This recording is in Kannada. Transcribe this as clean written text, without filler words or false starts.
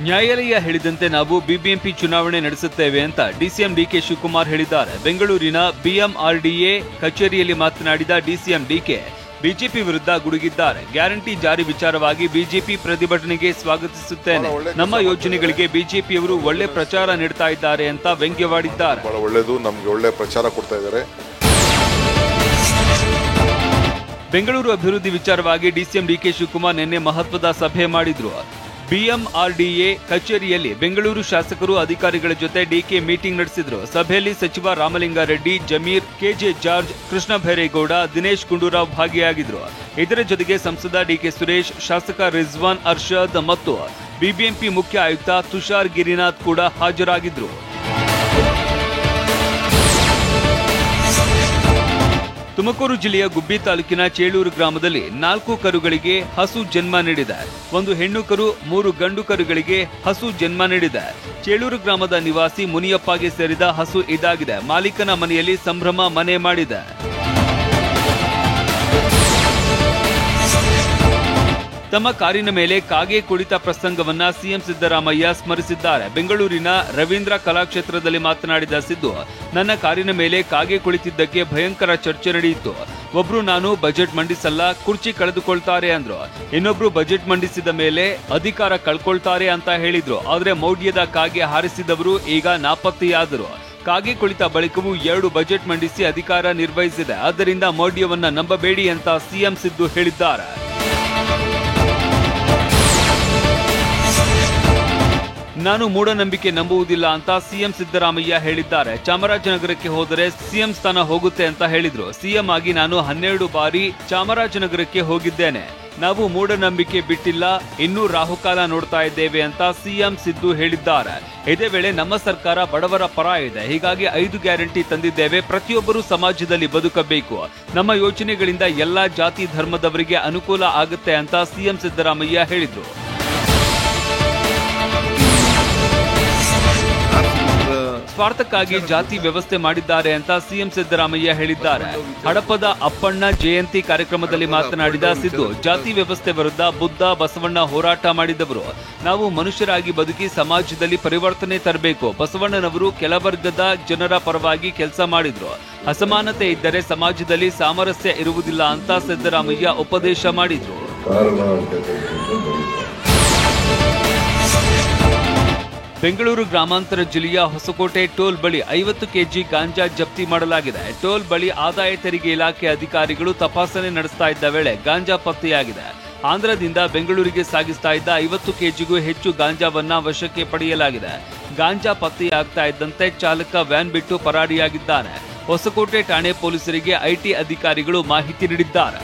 ನ್ಯಾಯಾಲಯ ಹೇಳಿದಂತೆ ನಾವು ಬಿಬಿಎಂಪಿ ಚುನಾವಣೆ ನಡೆಸುತ್ತೇವೆ ಅಂತ ಡಿಸಿಎಂ ಡಿಕೆ ಶಿವಕುಮಾರ್ ಹೇಳಿದ್ದಾರೆ. ಬೆಂಗಳೂರಿನ ಬಿಎಂಆರ್ಡಿಎ ಕಚೇರಿಯಲ್ಲಿ ಮಾತನಾಡಿದ ಡಿಸಿಎಂ ಡಿಕೆ ಬಿಜೆಪಿ ವಿರುದ್ಧ ಗುಡುಗಿದ್ದಾರೆ. ಗ್ಯಾರಂಟಿ ಜಾರಿ ವಿಚಾರವಾಗಿ ಬಿಜೆಪಿ ಪ್ರತಿಭಟನೆಗೆ ಸ್ವಾಗತಿಸುತ್ತೇನೆ. ನಮ್ಮ ಯೋಜನೆಗಳಿಗೆ ಬಿಜೆಪಿಯವರು ಒಳ್ಳೆ ಪ್ರಚಾರ ನೀಡ್ತಾ ಇದ್ದಾರೆ ಅಂತ ವ್ಯಂಗ್ಯವಾಡಿದ್ದಾರೆ. ಬಹಳ ಒಳ್ಳೆಯದು, ನಮಗೆ ಒಳ್ಳೆ ಪ್ರಚಾರ ಕೊಡ್ತಾ ಇದ್ದಾರೆ. ಬೆಂಗಳೂರು ಅಭಿವೃದ್ಧಿ ವಿಚಾರವಾಗಿ ಡಿಸಿಎಂ ಡಿಕೆ ಶಿವಕುಮಾರ್ ನಿನ್ನೆ ಮಹತ್ವದ ಸಭೆ ಮಾಡಿದ್ರು. ಬಿಎಂಆರ್ಡಿಎ ಕಚೇರಿಯಲ್ಲಿ ಬೆಂಗಳೂರು ಶಾಸಕರು ಅಧಿಕಾರಿಗಳ ಜೊತೆ ಡಿಕೆ ಮೀಟಿಂಗ್ ನಡೆಸಿದ್ರು. ಸಭೆಯಲ್ಲಿ ಸಚಿವ ರಾಮಲಿಂಗಾರೆಡ್ಡಿ, ಜಮೀರ್, ಕೆಜೆ ಜಾರ್ಜ್, ಕೃಷ್ಣ ಭೈರೇಗೌಡ, ದಿನೇಶ್ ಗುಂಡೂರಾವ್ ಭಾಗಿಯಾಗಿದ್ರು. ಇದರ ಜೊತೆಗೆ ಸಂಸದ ಡಿಕೆ ಸುರೇಶ್, ಶಾಸಕ ರಿಜ್ವಾನ್ ಅರ್ಷದ್ ಮತ್ತು ಬಿಬಿಎಂಪಿ ಮುಖ್ಯ ಆಯುಕ್ತ ತುಷಾರ್ ಗಿರಿನಾಥ್ ಕೂಡ ಹಾಜರಾಗಿದ್ರು. ತುಮಕೂರು ಜಿಲ್ಲೆಯ ಗುಬ್ಬಿ ತಾಲೂಕಿನ ಚೇಳೂರು ಗ್ರಾಮದಲ್ಲಿ 4 ಕರುಗಳಿಗೆ ಹಸು ಜನ್ಮ ನೀಡಿದೆ. 1 ಹೆಣ್ಣು ಕರು, 3 ಗಂಡು ಕರುಗಳಿಗೆ ಹಸು ಜನ್ಮ ನೀಡಿದೆ. ಚೇಳೂರು ಗ್ರಾಮದ ನಿವಾಸಿ ಮುನಿಯಪ್ಪಗೆ ಸೇರಿದ ಹಸು ಇದಾಗಿದೆ. ಮಾಲೀಕನ ಮನೆಯಲ್ಲಿ ಸಂಭ್ರಮ ಮನೆ ಮಾಡಿದೆ. ತಮ್ಮ ಕಾರಿನ ಮೇಲೆ ಕಾಗೆ ಕುಳಿತ ಪ್ರಸಂಗವನ್ನ ಸಿಎಂ ಸಿದ್ದರಾಮಯ್ಯ ಸ್ಮರಿಸಿದ್ದಾರೆ. ಬೆಂಗಳೂರಿನ ರವೀಂದ್ರ ಕಲಾಕ್ಷೇತ್ರದಲ್ಲಿ ಮಾತನಾಡಿದ ಸಿದ್ದು, ನನ್ನ ಕಾರಿನ ಮೇಲೆ ಕಾಗೆ ಕುಳಿತಿದ್ದಕ್ಕೆ ಭಯಂಕರ ಚರ್ಚೆ ನಡೆಯಿತು. ಒಬ್ರು ನಾನು ಬಜೆಟ್ ಮಂಡಿಸಲ್ಲ, ಕುರ್ಚಿ ಕಳೆದುಕೊಳ್ತಾರೆ ಅಂದ್ರು. ಇನ್ನೊಬ್ರು ಬಜೆಟ್ ಮಂಡಿಸಿದ ಮೇಲೆ ಅಧಿಕಾರ ಕಳ್ಕೊಳ್ತಾರೆ ಅಂತ ಹೇಳಿದ್ರು. ಆದ್ರೆ ಮೌಢ್ಯದ ಕಾಗೆ ಹಾರಿಸಿದವರು ಈಗ ನಾಪತ್ತೆಯಾದರು. ಕಾಗೆ ಕುಳಿತ ಬಳಿಕವೂ 2 ಬಜೆಟ್ ಮಂಡಿಸಿ ಅಧಿಕಾರ ನಿರ್ವಹಿಸಿದೆ. ಆದ್ದರಿಂದ ಮೌಢ್ಯವನ್ನ ನಂಬಬೇಡಿ ಅಂತ ಸಿಎಂ ಸಿದ್ದು ಹೇಳಿದ್ದಾರೆ. ನಾನು ಮೂಢನಂಬಿಕೆ ನಂಬುವುದಿಲ್ಲ ಅಂತ ಸಿಎಂ ಸಿದ್ದರಾಮಯ್ಯ ಹೇಳಿದ್ದಾರೆ. ಚಾಮರಾಜನಗರಕ್ಕೆ ಹೋದರೆ ಸಿಎಂ ಸ್ಥಾನ ಹೋಗುತ್ತೆ ಅಂತ ಹೇಳಿದ್ರು. ಸಿಎಂ ಆಗಿ ನಾನು 12 ಬಾರಿ ಚಾಮರಾಜನಗರಕ್ಕೆ ಹೋಗಿದ್ದೇನೆ. ನಾವು ಮೂಢನಂಬಿಕೆ ಬಿಟ್ಟಿಲ್ಲ, ಇನ್ನೂ ರಾಹುಕಾಲ ನೋಡ್ತಾ ಇದ್ದೇವೆ ಅಂತ ಸಿಎಂ ಸಿದ್ದು ಹೇಳಿದ್ದಾರೆ. ಇದೇ ವೇಳೆ ನಮ್ಮ ಸರ್ಕಾರ ಬಡವರ ಪರ ಇದೆ, ಹೀಗಾಗಿ 5 ಗ್ಯಾರಂಟಿ ತಂದಿದ್ದೇವೆ. ಪ್ರತಿಯೊಬ್ಬರೂ ಸಮಾಜದಲ್ಲಿ ಬದುಕಬೇಕು. ನಮ್ಮ ಯೋಜನೆಗಳಿಂದ ಎಲ್ಲಾ ಜಾತಿ ಧರ್ಮದವರಿಗೆ ಅನುಕೂಲ ಆಗುತ್ತೆ ಅಂತ ಸಿಎಂ ಸಿದ್ದರಾಮಯ್ಯ ಹೇಳಿದ್ರು. ಸ್ವಾರ್ಥಕ್ಕಾಗಿ ಜಾತಿ ವ್ಯವಸ್ಥೆ ಮಾಡಿದ್ದಾರೆ ಅಂತ ಸಿಎಂ ಸಿದ್ದರಾಮಯ್ಯ ಹೇಳಿದ್ದಾರೆ. ಹಡಪದ ಅಪ್ಪಣ್ಣ ಜಯಂತಿ ಕಾರ್ಯಕ್ರಮದಲ್ಲಿ ಮಾತನಾಡಿದ ಸಿದ್ದು, ಜಾತಿ ವ್ಯವಸ್ಥೆ ವಿರುದ್ಧ ಬುದ್ಧ, ಬಸವಣ್ಣ ಹೋರಾಟ ಮಾಡಿದವರು. ನಾವು ಮನುಷ್ಯರಾಗಿ ಬದುಕಿ ಸಮಾಜದಲ್ಲಿ ಪರಿವರ್ತನೆ ತರಬೇಕು. ಬಸವಣ್ಣನವರು ಕೆಲವರ್ಗದ ಜನರ ಪರವಾಗಿ ಕೆಲಸ ಮಾಡಿದ್ರು. ಅಸಮಾನತೆ ಇದ್ದರೆ ಸಮಾಜದಲ್ಲಿ ಸಾಮರಸ್ಯ ಇರುವುದಿಲ್ಲ ಅಂತ ಸಿದ್ದರಾಮಯ್ಯ ಉಪದೇಶ ಮಾಡಿದ್ರು. ಬೆಂಗಳೂರು ಗ್ರಾಮಾಂತರ ಜಿಲ್ಲೆಯ ಹೊಸಕೋಟೆ ಟೋಲ್ ಬಳಿ 50 ಕೆಜಿ ಗಾಂಜಾ ಜಪ್ತಿ ಮಾಡಲಾಗಿದೆ. ಟೋಲ್ ಬಳಿ ಆದಾಯ ತೆರಿಗೆ ಇಲಾಖೆ ಅಧಿಕಾರಿಗಳು ತಪಾಸಣೆ ನಡೆಸ್ತಾ ಇದ್ದ ವೇಳೆ ಗಾಂಜಾ ಪತ್ತೆಯಾಗಿದೆ. ಆಂಧ್ರದಿಂದ ಬೆಂಗಳೂರಿಗೆ ಸಾಗಿಸ್ತಾ ಇದ್ದ 50 ಕೆಜಿಗೂ ಹೆಚ್ಚು ಗಾಂಜಾವನ್ನ ವಶಕ್ಕೆ ಪಡೆಯಲಾಗಿದೆ. ಗಾಂಜಾ ಪತ್ತೆಯಾಗ್ತಾ ಇದ್ದಂತೆ ಚಾಲಕ ವ್ಯಾನ್ ಬಿಟ್ಟು ಪರಾರಿಯಾಗಿದ್ದಾನೆ. ಹೊಸಕೋಟೆ ಠಾಣೆ ಪೊಲೀಸರಿಗೆ ಐಟಿ ಅಧಿಕಾರಿಗಳು ಮಾಹಿತಿ ನೀಡಿದ್ದಾರೆ.